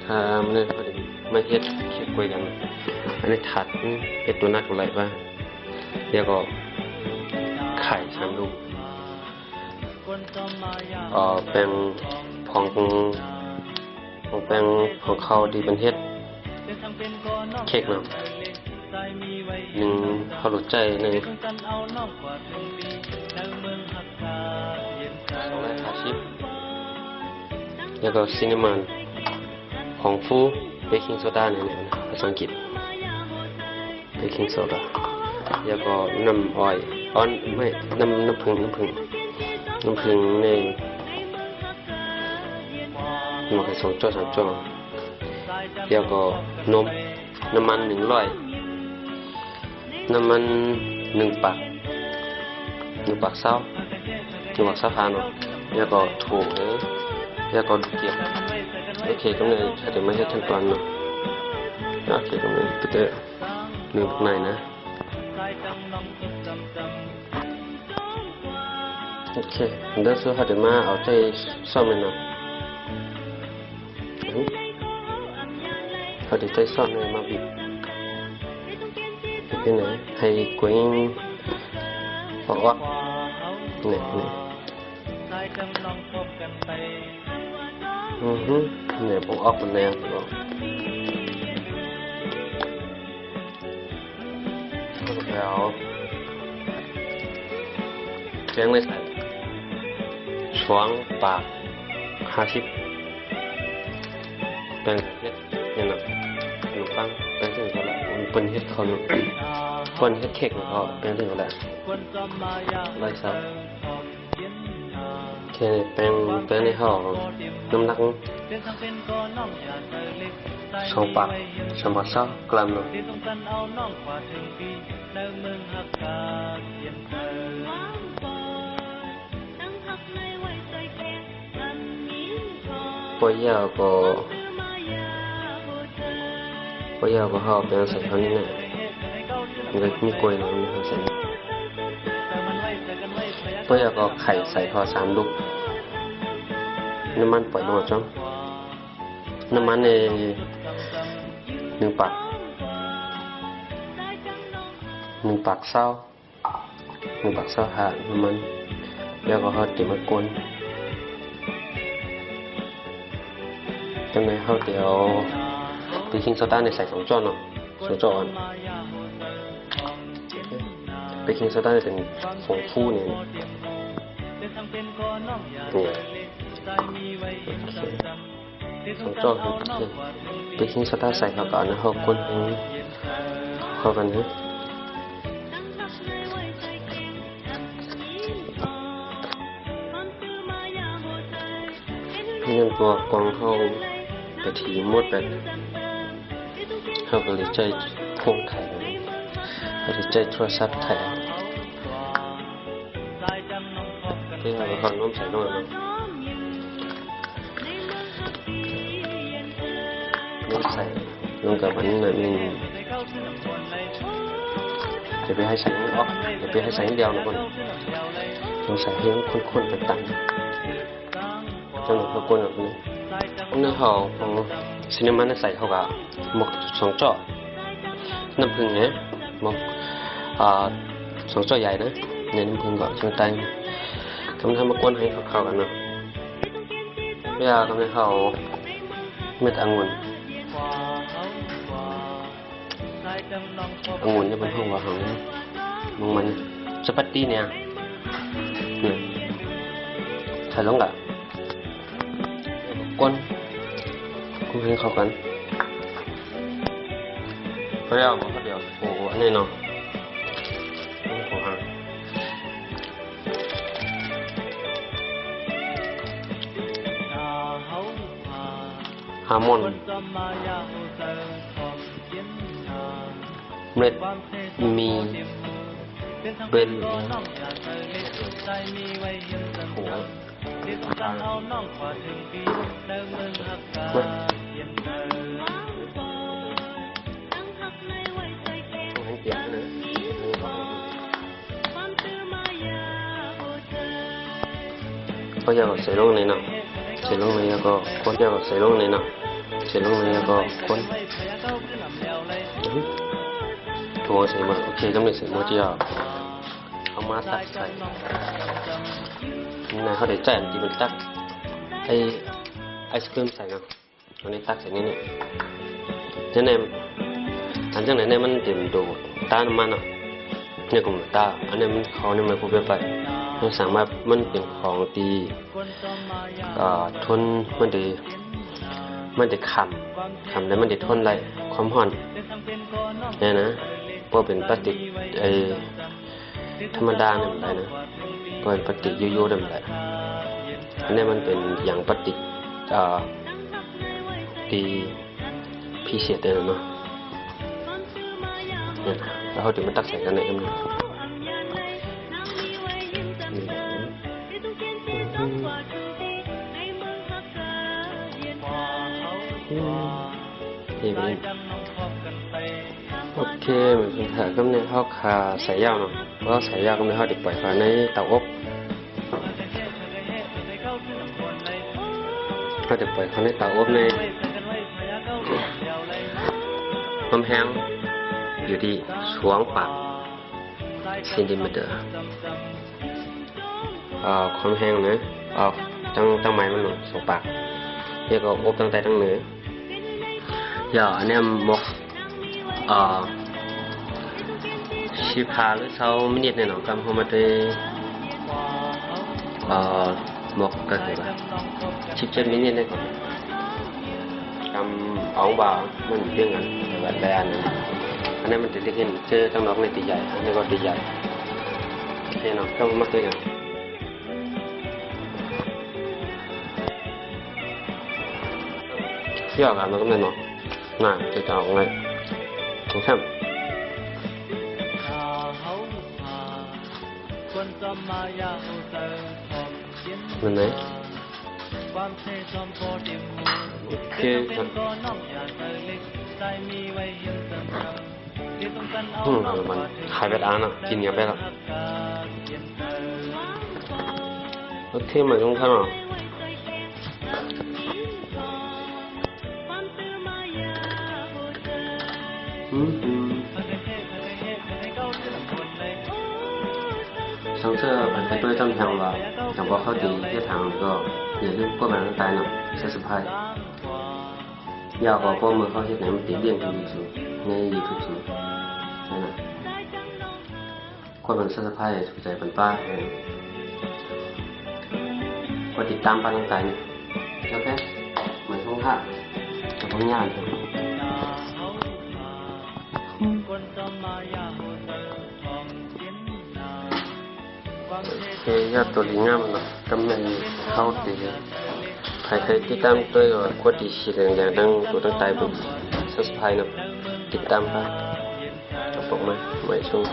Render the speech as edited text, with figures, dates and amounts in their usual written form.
ถ้ามันเนี่ยเขาไม่เฮ็ดเคี่ยวกล้วยกันอันนี้ถัดเฮ็ดตัวนักอะไรบ้างเดี๋ยวก็ไข่ชามลูกแป้งของแป้งของเขาดีเป็นเฮ็ดเค้กเนาะหนึ่งเขาหลุดใจใน250แล้วก็ซินนามอนของฟูเบกกิ้งโซดาเนี่ยภาษาอังกฤษเบกกิ้งโซดาแล้วก็น้ำอ้อยไม่น้ำผึ้งในมันก็2 จ้อ 3 จ้อแล้วก็น้ำมัน100น้ำมัน1 ปักเศร้าทานเนาะแล้วก็ถั่วแล้วก็เกี๊ยวโอเคก็เลยถ้าจะไม่ใช่ขั้นตอนเนาะโอเคก็เลยก็จะหนึ่งในนะโอเคเดี๋ยวเขาจะมาเอาใจซ่อมเลยเนาะเขาจะใจซ่อมเลยมาบิดที่ไหนให้กล้วยออกเนี่ยเนี่ยผมออกมันแนวก็แล้วแกงเลยใส่ช้อนปาก50แป้งเฮ็ดเนี่ยนะขนมปังแป้งถึงก็แล้วมันเป็นเฮ็ดขนมคนเฮ็ดเค้กก็แป้งถึงก็แล้วไรซับแค่แป้งในห่อน้ำหนัก2 ปัก3 กรัมเนาะพอยาวก็ห่อแป้งใส่เท่านี้นะมันก็มีกล้วยเนาะมีใส่พอยาวก็ไข่ใส่ห่อ3 ลูกน้ำมันปล่อยลงจ้องน้ำมันใน1 ปักเศร้าหาน้ำมันแล้วก็เขาเตรียมมากวนตรงนี้เขาเดี๋ยวเบกกิ้งโซดาในใส่2 จ้อนเนาะ2 จ้อนเบกกิ้งโซดาเป็นผงฟูเนี่ย2 จ้อนเบกกิ้งโซดาใส่เข้ากันนะเขากวนเข้ากันนะนี่ตัวกวางเขากะทิหมดแบบเขาก็เลยใจพวงไข่เขาเลยใจโทรศัพท์ไข่ที่เราฟังน้ำใส่ลงมาน้ำใส่ลงกับอันนี้นึงจะไปให้ใส่ไม่ออกจะไปให้ใส่เดียวนะคนต้องใส่ให้ข้นๆต่างๆจังหวะเขากวนแบบนี้เนื้อห่อของซินนามอนใส่เข้ากับหมก2 จ้อน้ำผึ้งเนี่ยหมก2 จ้อใหญ่นะในน้ำผึ้งก่อนช่างใจกำลังทำมากวนให้เข้ากันเนาะเวลากำลังเข้าเม็ดองุ่นจะเป็นห้องว่าของมันสปาตี้เนี่ยใส่ลงกับก้นให้เข้ากันแล้วก็เดี๋ยวโอ้อันนี้เนาะฮาร์โมนเม็ดมีเบลหัวก็อยากใส่ลงในเนาะใส่ลงในแล้วก็คนอยากใส่ลงในเนาะ เสร็จลงแล้วก็คนถั่วใส่หมดโอเคกำเนิดใส่หมดที่เอามาตักใส่นี่เขาได้แจ่มที่มันตักไอศครีมใส่เนาะอันนี้ตักใส่นี่เนี่ยเนี่ยอันจังไหนเนี่ยมันเต็มดูตาน้ำมันเนาะเนี่ยก็มันตาอันนี้มันเขาเนี่ยมันพูดไปมันสามารถมันเป็นของตีทนมันได้คำแล้วมันได้ทนไรความร้อนเนี่ยนะเพราะเป็นพลาสติกธรรมดาเนี่ยมันได้นะเพราะเป็นพลาสติกยูๆเนี่ยมันได้อันนี้มันเป็นอย่างพลาสติกตีพิเศษเลยเนาะเนี่ยแล้วเขาถึงมาตักใส่กันในเอ็มเนี่ยโอเคเหมือนกันค่ะก็เนี่ยเขาขาใส่ยาวเนาะเพราะใส่ยาวก็เนี่ยเขาติดปล่อยฟ้าในเตาอบเขาติดปล่อยเขาในเตาอบในความแห้งอยู่ที่2 เซนติเมตรความแห้งนะตั้งไม้มันหน่อย2 ปากเนี่ยก็อบตั้งแต่ตั้งเหนือย่าอันนี้หมก15 หรือ20 มินิเนี่ยเนาะกำเข้ามาด้วยหมกก็คือว่า17 มินิเนี่ยก่อนกำเอาบ่ามันเรื่องกันแบบอันนี้มันจะเล็กขึ้นเจอตั้งนอกในตีใหญ่อันนี้ก็ตีใหญ่โอเคเนาะก็มาตัวอย่างย่อกันมันก็ไม่เนาะน่าจะเอาไงถูกไหมมันไหนโอเคครับมันขายแบบอ่านอ่ะกินอย่างแบบโอเคเหมือนกันเนาะ上次本来对正常了，讲过好几一堂那个也是过满带呢，40拍。要个我们好些人点练的艺术，那艺术组，真的。过满40拍也处在本巴，我ติดตามไปตั้งแต่เนี่ยโอเคเหมือนช่วงท่าจะต้องย่างใช่ไหมยอดตัวลิงง่ามเนาะกำลังเข้าตีใครติดตามตัวกดติดสีแดงอย่างตั้งตัวตั้งใจบุกสับสไพเนาะติดตามไปจบมาไม่ช่วง